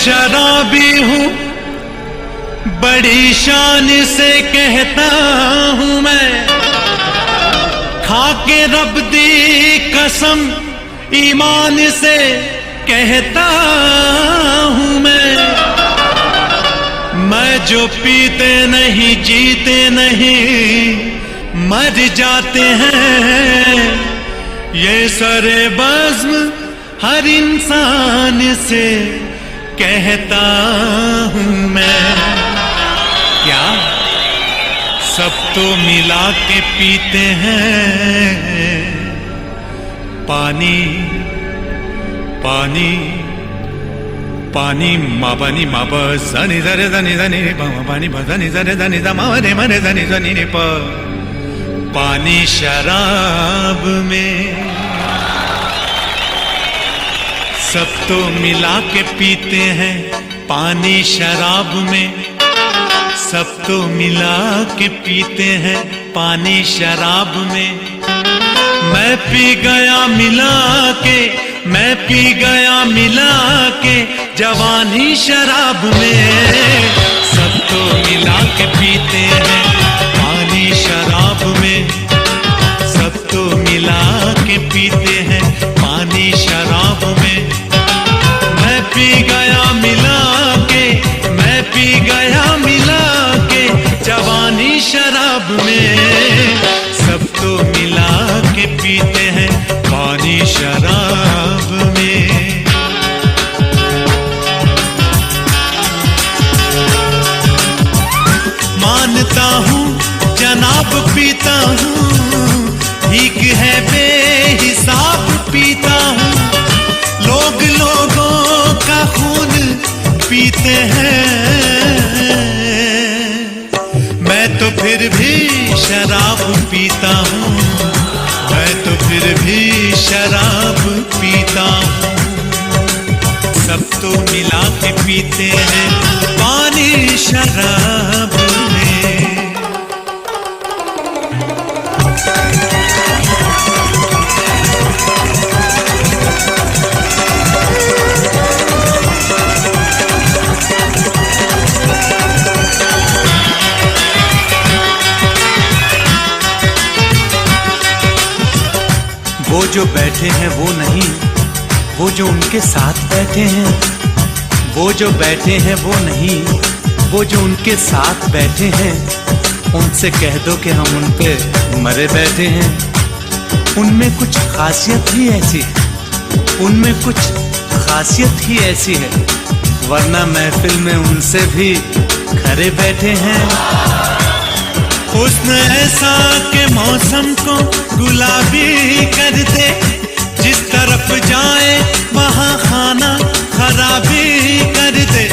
शराबी हूँ, बड़ी शान से कहता हूँ मैं, खाके रब दी कसम ईमान से कहता हूँ मैं जो पीते नहीं जीते नहीं मर जाते हैं, ये सरे बज़्म हर इंसान से कहता हूँ मैं। क्या सब तो मिला के पीते हैं पानी पानी पानी मा पानी मा प सनी जरे जनी जनी पानी भजनी जरे जनी जमा रे मरे जनी जनी रे प पानी शराब में सब तो मिला के पीते हैं पानी शराब में, सब तो मिला के पीते हैं पानी शराब में। मैं पी गया मिला के, मैं पी गया मिला के जवानी शराब में, सब तो मिला के पीते हैं पानी शराब में, सब तो मिला के पीते हैं पानी शराब में। मैं पी गया मिला के, मैं पी गया मिला के जवानी शराब में, सब तो मिला के पीते हैं पानी शराब में। मानता हूँ जनाब पीता हूँ, ठीक है बेहिसाब पीता हूँ, लोग लोगों का खून पीते हैं, मैं तो फिर भी शराब पीता हूँ, मैं तो फिर भी शराब पीता हूँ। सब तो मिला के पीते हैं पानी शराब में। वो जो बैठे हैं वो नहीं, वो जो उनके साथ बैठे हैं, वो जो बैठे हैं वो नहीं, वो जो उनके साथ बैठे हैं, उनसे कह दो कि हम उन पे मरे बैठे हैं। उनमें कुछ खासियत ही ऐसी है, उनमें कुछ खासियत ही ऐसी है, वरना महफिल में उनसे भी खड़े बैठे हैं। हुस्न ऐसा के मौसम को गुलाबी कर दे, जिस तरफ जाए वहाँ खाना खराबी कर दे।